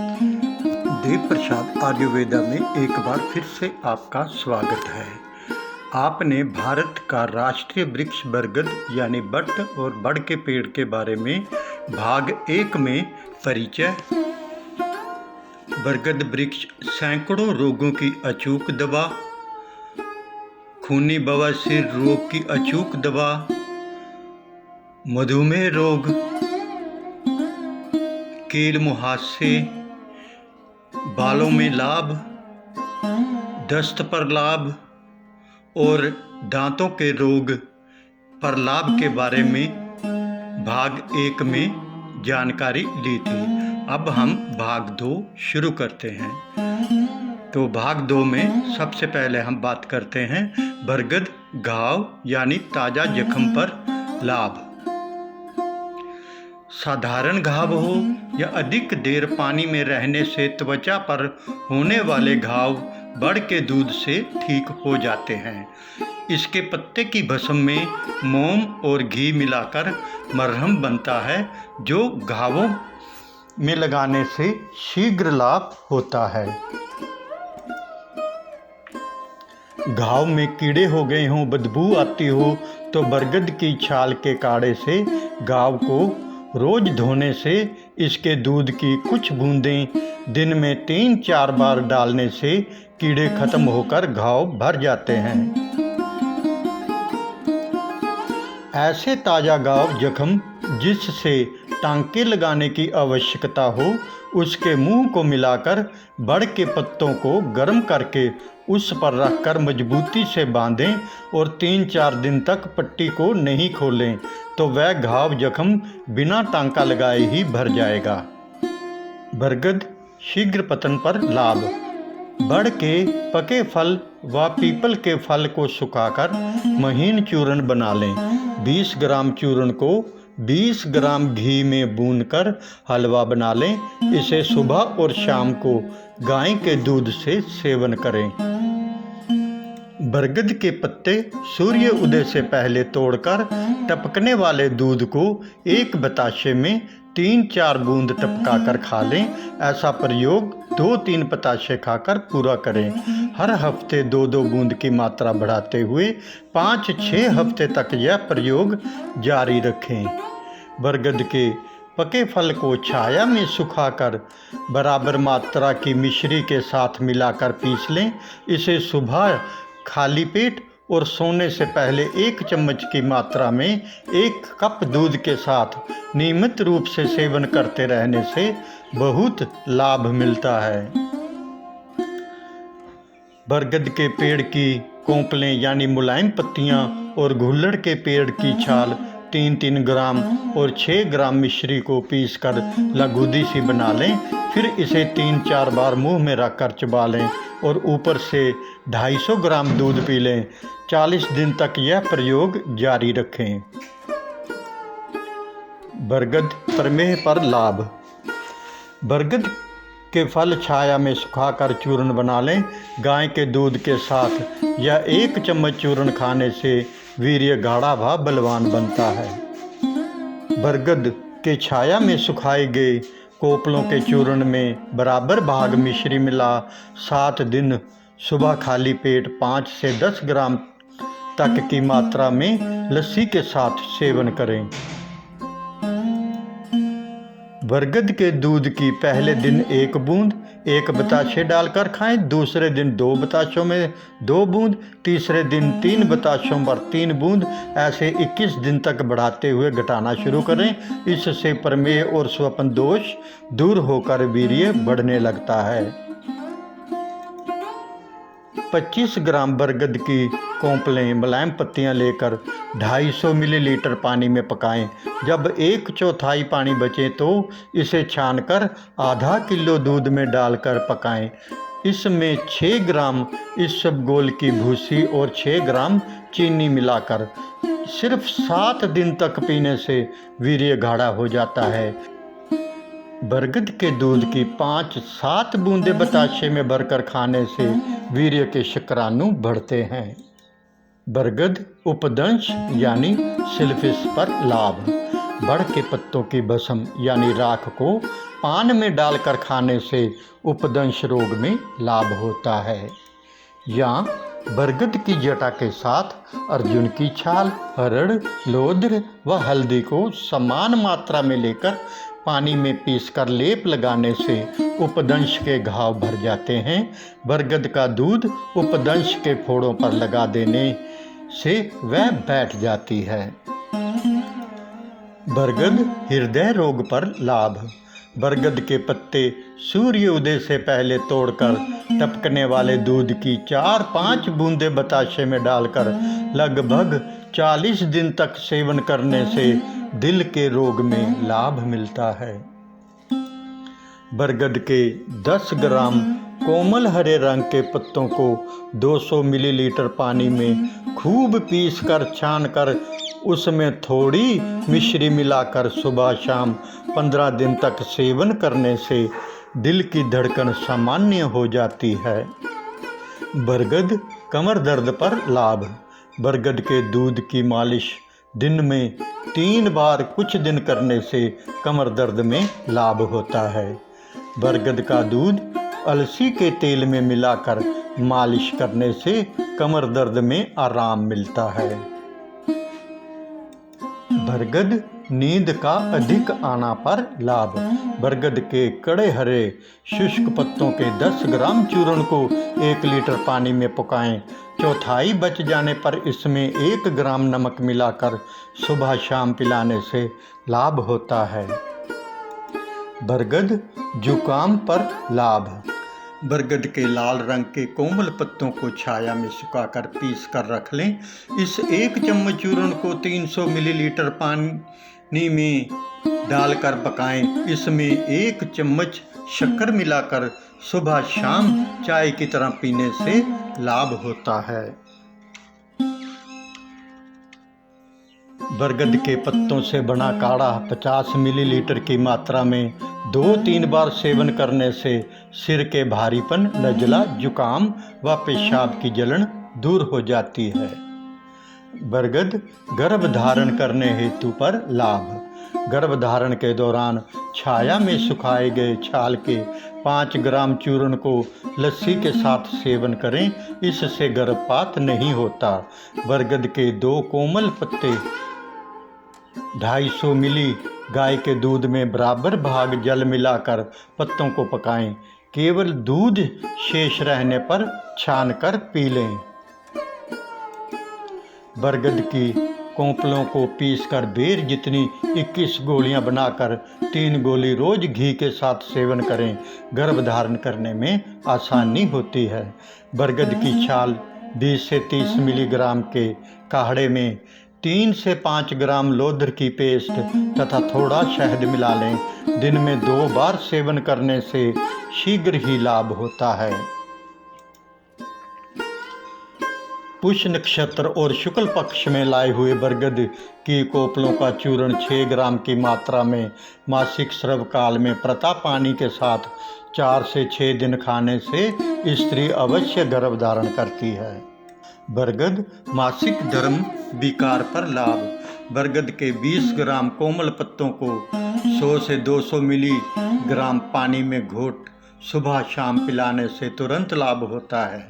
देव प्रसाद आयुर्वेदा में एक बार फिर से आपका स्वागत है। आपने भारत का राष्ट्रीय वृक्ष बरगद यानी बट और बड़ के पेड़ के बारे में भाग 1 में परिचय। बरगद वृक्ष सैकड़ों रोगों की अचूक दवा, खूनी बवासीर रोग की अचूक दवा, मधुमेह रोग, कील मुहासे, बालों में लाभ, दस्त पर लाभ और दांतों के रोग पर लाभ के बारे में भाग 1 में जानकारी ली थी। अब हम भाग 2 शुरू करते हैं। तो भाग 2 में सबसे पहले हम बात करते हैं बरगद घाव यानी ताज़ा जख्म पर लाभ। साधारण घाव हो या अधिक देर पानी में रहने से त्वचा पर होने वाले घाव बड़ के दूध से ठीक हो जाते हैं। इसके पत्ते की भस्म में मोम और घी मिलाकर मरहम बनता है, जो घावों में लगाने से शीघ्र लाभ होता है। घाव में कीड़े हो गए हों, बदबू आती हो तो बरगद की छाल के काढ़े से घाव को रोज धोने से इसके दूध की कुछ बूंदें दिन में 3-4 बार डालने से कीड़े खत्म होकर घाव भर जाते हैं। ऐसे ताज़ा घाव जख्म जिससे टांके लगाने की आवश्यकता हो, उसके मुंह को मिलाकर बड़ के पत्तों को गर्म करके उस पर रखकर मजबूती से बांधें और 3-4 दिन तक पट्टी को नहीं खोलें तो वह घाव जख्म बिना टांका लगाए ही भर जाएगा। बरगद शीघ्र पतन पर लाभ। बड़ के पके फल व पीपल के फल को सुखाकर महीन चूर्ण बना लें। 20 ग्राम चूर्ण को 20 ग्राम घी में भूनकर हलवा बना लें। इसे सुबह और शाम को गाय के दूध से सेवन करें। बरगद के पत्ते सूर्य उदय से पहले तोड़कर टपकने वाले दूध को एक बताशे में 3-4 बूंद टपकाकर खा लें। ऐसा प्रयोग 2-3 बताशे खाकर पूरा करें। हर हफ्ते 2-2 बूंद की मात्रा बढ़ाते हुए 5-6 हफ्ते तक यह प्रयोग जारी रखें। बरगद के पके फल को छाया में सुखाकर बराबर मात्रा की मिश्री के साथ मिलाकर पीस लें। इसे सुबह खाली पेट और सोने से पहले 1 चम्मच की मात्रा में 1 कप दूध के साथ नियमित रूप से सेवन करते रहने से बहुत लाभ मिलता है। बरगद के पेड़ की कोंपलें यानी मुलायम पत्तियां और घुल्लड़ के पेड़ की छाल 3-3 ग्राम और 6 ग्राम मिश्री को पीसकर लगूदी सी बना लें। फिर इसे 3-4 बार मुंह में रखकर चबा लें और ऊपर से 250 ग्राम दूध पी लें। 40 दिन तक यह प्रयोग जारी रखें। बरगद प्रमेह पर लाभ। बरगद के फल छाया में सुखाकर चूर्ण बना लें। गाय के दूध के साथ या 1 चम्मच चूर्ण खाने से वीर्य गाढ़ा व बलवान बनता है। बरगद के छाया में सुखाए गए कोपलों के चूर्ण में बराबर भाग मिश्री मिला 7 दिन सुबह खाली पेट 5 से 10 ग्राम तक की मात्रा में लस्सी के साथ सेवन करें। बरगद के दूध की पहले दिन 1 बूंद 1 बताशे डालकर खाएं, दूसरे दिन 2 बताशों में 2 बूंद, तीसरे दिन 3 बताशों पर 3 बूंद, ऐसे 21 दिन तक बढ़ाते हुए घटाना शुरू करें। इससे प्रमेह और स्वपन दोष दूर होकर वीर्य बढ़ने लगता है। 25 ग्राम बरगद की कोंपलें मुलायम पत्तियां लेकर 250 मिलीलीटर पानी में पकाएं। जब 1/4 पानी बचे तो इसे छानकर आधा किलो दूध में डालकर पकाएं। इसमें 6 ग्राम इसबगोल की भूसी और 6 ग्राम चीनी मिलाकर सिर्फ 7 दिन तक पीने से वीर्य गाढ़ा हो जाता है। बरगद के दूध की 5-7 बूंदें बताशे में भरकर खाने से वीर्य के शुक्राणु बढ़ते हैं। बरगद उपदंश यानी सिफिलिस पर लाभ। बड़ के पत्तों की भस्म यानी राख को पान में डालकर खाने से उपदंश रोग में लाभ होता है। या बरगद की जटा के साथ अर्जुन की छाल, हरड़, लोद्र व हल्दी को समान मात्रा में लेकर पानी में पीसकर लेप लगाने से उपदंश के घाव भर जाते हैं। बरगद का दूध उपदंश के फोड़ों पर लगा देने से वह बैठ जाती है। बरगद हृदय रोग पर लाभ। बरगद के पत्ते सूर्य उदय से पहले तोड़कर टपकने वाले दूध की 4-5 बूंदें बताशे में डालकर लगभग 40 दिन तक सेवन करने से दिल के रोग में लाभ मिलता है। बरगद के 10 ग्राम कोमल हरे रंग के पत्तों को 200 मिलीलीटर पानी में खूब पीसकर छानकर उसमें थोड़ी मिश्री मिलाकर सुबह शाम 15 दिन तक सेवन करने से दिल की धड़कन सामान्य हो जाती है। बरगद कमर दर्द पर लाभ। बरगद के दूध की मालिश दिन में 3 बार कुछ दिन करने से कमर दर्द में लाभ होता है। बरगद का दूध अलसी के तेल में मिलाकर मालिश करने से कमर दर्द में आराम मिलता है। बरगद नींद का अधिक आना पर लाभ। बरगद के कड़े हरे शुष्क पत्तों के 10 ग्राम चूर्ण को 1 लीटर पानी में पकाएं। चौथाई बच जाने पर इसमें 1 ग्राम नमक मिलाकर सुबह शाम पिलाने से लाभ होता है। बरगद जुकाम पर लाभ। बरगद के लाल रंग के कोमल पत्तों को छाया में सुखाकर पीस कर रख लें। इस 1 चम्मच चूर्ण को 300 मिलीलीटर पानी में डालकर पकाएं। इसमें 1 चम्मच शक्कर मिलाकर सुबह शाम चाय की तरह पीने से लाभ होता है। बरगद के पत्तों से बना काढ़ा 50 मिलीलीटर की मात्रा में 2-3 बार सेवन करने से सिर के भारीपन, नज़ला, जुकाम व पेशाब की जलन दूर हो जाती है। बरगद गर्भ धारण करने हेतु पर लाभ। गर्भ धारण के दौरान छाया में सुखाए गए छाल के 5 ग्राम चूर्ण को लस्सी के साथ सेवन करें। इससे गर्भपात नहीं होता। बरगद के 2 कोमल पत्ते 250 मिली गाय के दूध में बराबर भाग जल मिलाकर पत्तों को पकाएं। केवल दूध शेष रहने पर छानकर पी लें। बरगद की कोंपलों को पीसकर बेर जितनी 21 गोलियां बनाकर 3 गोली रोज घी के साथ सेवन करें। गर्भ धारण करने में आसानी होती है। बरगद की छाल 20 से 30 मिलीग्राम के काढ़े में 3 से 5 ग्राम लोद्र की पेस्ट तथा थोड़ा शहद मिला लें। दिन में 2 बार सेवन करने से शीघ्र ही लाभ होता है। पुष्य नक्षत्र और शुक्ल पक्ष में लाए हुए बरगद की कोपलों का चूर्ण 6 ग्राम की मात्रा में मासिक स्राव काल में प्रता पानी के साथ 4 से 6 दिन खाने से स्त्री अवश्य गर्भ धारण करती है। बरगद मासिक धर्म विकार पर लाभ। बरगद के 20 ग्राम कोमल पत्तों को 100 से 200 मिलीग्राम पानी में घोट सुबह शाम पिलाने से तुरंत लाभ होता है।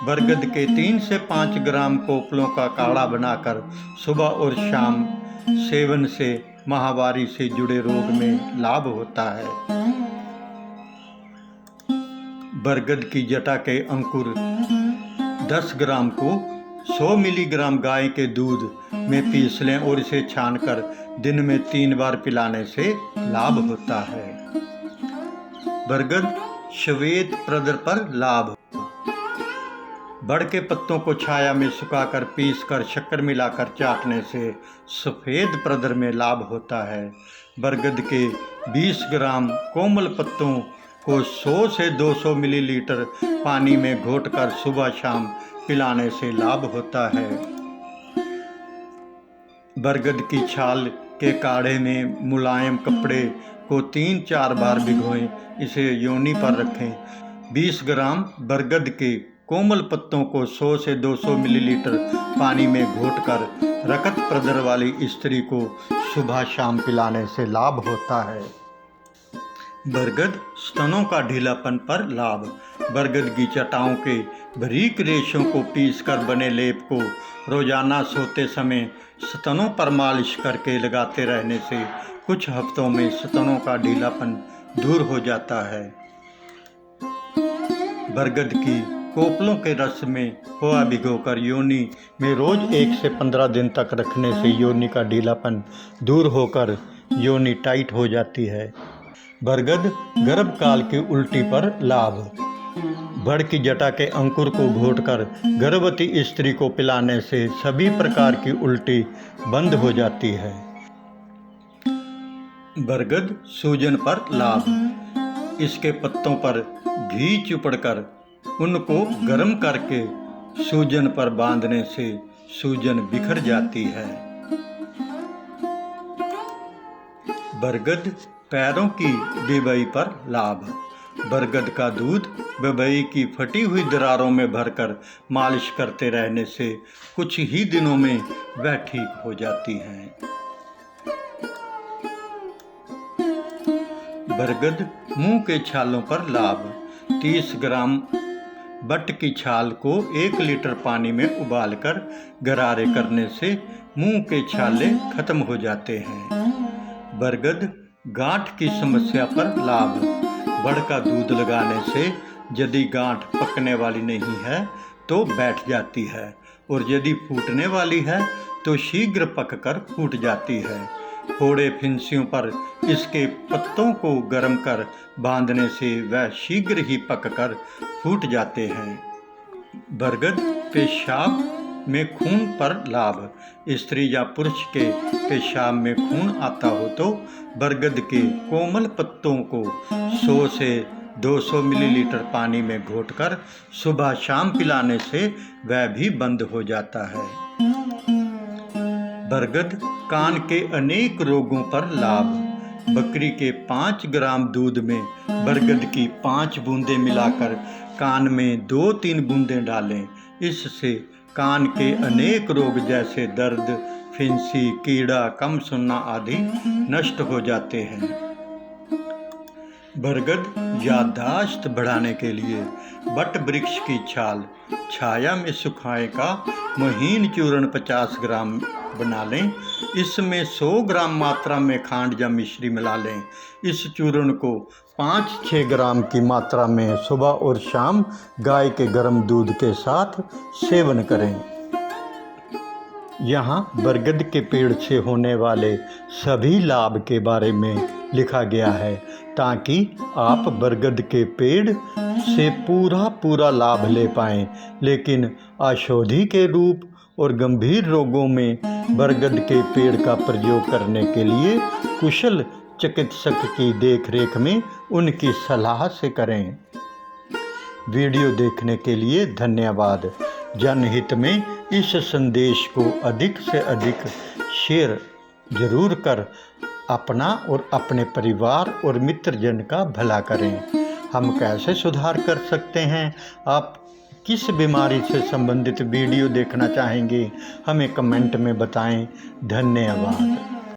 बरगद के 3 से 5 ग्राम कोपलों का काढ़ा बनाकर सुबह और शाम सेवन से माहवारी से जुड़े रोग में लाभ होता है। बरगद की जटा के अंकुर 10 ग्राम को 100 मिलीग्राम गाय के दूध में पीस लें और इसे छानकर दिन में 3 बार पिलाने से लाभ होता है। बरगद श्वेत प्रदर पर लाभ। बड़ के पत्तों को छाया में सुखाकर पीसकर शक्कर मिलाकर चाटने से सफ़ेद प्रदर में लाभ होता है। बरगद के 20 ग्राम कोमल पत्तों को 100 से 200 मिलीलीटर पानी में घोटकर सुबह शाम पिलाने से लाभ होता है। बरगद की छाल के काढ़े में मुलायम कपड़े को 3-4 बार भिगोएं, इसे योनि पर रखें। 20 ग्राम बरगद के कोमल पत्तों को 100 से 200 मिलीलीटर पानी में घोटकर रकत प्रदर वाली स्त्री को सुबह शाम पिलाने से लाभ होता है। बरगद स्तनों का ढीलापन पर लाभ। बरगद की जटाओं के बारीक रेशों को पीसकर बने लेप को रोजाना सोते समय स्तनों पर मालिश करके लगाते रहने से कुछ हफ्तों में स्तनों का ढीलापन दूर हो जाता है। बरगद की कोपलों के रस में खोआ भिगोकर योनि में रोज 1 से 15 दिन तक रखने से योनि का ढीलापन दूर होकर योनि टाइट हो जाती है। बरगद गर्भकाल की उल्टी पर लाभ। बड़ की जटा के अंकुर को घोटकर गर्भवती स्त्री को पिलाने से सभी प्रकार की उल्टी बंद हो जाती है। बरगद सूजन पर लाभ। इसके पत्तों पर घी चुपड़कर उनको गर्म करके सूजन पर बांधने से सूजन बिखर जाती है। बरगद पैरों की बेबई पर लाभ। बरगद का दूध बेबई की फटी हुई दरारों में भरकर मालिश करते रहने से कुछ ही दिनों में वह ठीक हो जाती हैं। बरगद मुंह के छालों पर लाभ। 30 ग्राम बट की छाल को 1 लीटर पानी में उबालकर गरारे करने से मुंह के छाले खत्म हो जाते हैं। बरगद गांठ की समस्या पर लाभ। बड़ का दूध लगाने से यदि गांठ पकने वाली नहीं है तो बैठ जाती है और यदि फूटने वाली है तो शीघ्र पककर फूट जाती है। फोड़े फिंसियों पर इसके पत्तों को गर्म कर बांधने से वह शीघ्र ही पककर फूट जाते हैं। बरगद पेशाब में खून पर लाभ। स्त्री या पुरुष के पेशाब में खून आता हो तो बरगद के कोमल पत्तों को 100 से 200 मिलीलीटर पानी में घोटकर सुबह शाम पिलाने से वह भी बंद हो जाता है। बरगद कान के अनेक रोगों पर लाभ। बकरी के 5 ग्राम दूध में बरगद की 5 बूंदें मिलाकर कान में 2-3 बूंदें डालें। इससे कान के अनेक रोग जैसे दर्द, फिंसी, कीड़ा, कम सुनना आदि नष्ट हो जाते हैं। बरगद याददाश्त बढ़ाने के लिए बट वृक्ष की छाल छाया में सुखाए का महीन चूर्ण 50 ग्राम बना लें। इसमें 100 ग्राम मात्रा में खांड या मिश्री मिला लें। इस चूर्ण को 5-6 ग्राम की मात्रा में सुबह और शाम गाय के गर्म दूध के साथ सेवन करें। यहाँ बरगद के पेड़ से होने वाले सभी लाभ के बारे में लिखा गया है ताकि आप बरगद के पेड़ से पूरा लाभ ले पाएं। लेकिन औषधि के रूप और गंभीर रोगों में बरगद के पेड़ का प्रयोग करने के लिए कुशल चिकित्सक की देखरेख में उनकी सलाह से करें। वीडियो देखने के लिए धन्यवाद। जनहित में इस संदेश को अधिक से अधिक शेयर जरूर कर अपना और अपने परिवार और मित्रजन का भला करें। हम कैसे सुधार कर सकते हैं? आप किस बीमारी से संबंधित वीडियो देखना चाहेंगे? हमें कमेंट में बताएं। धन्यवाद।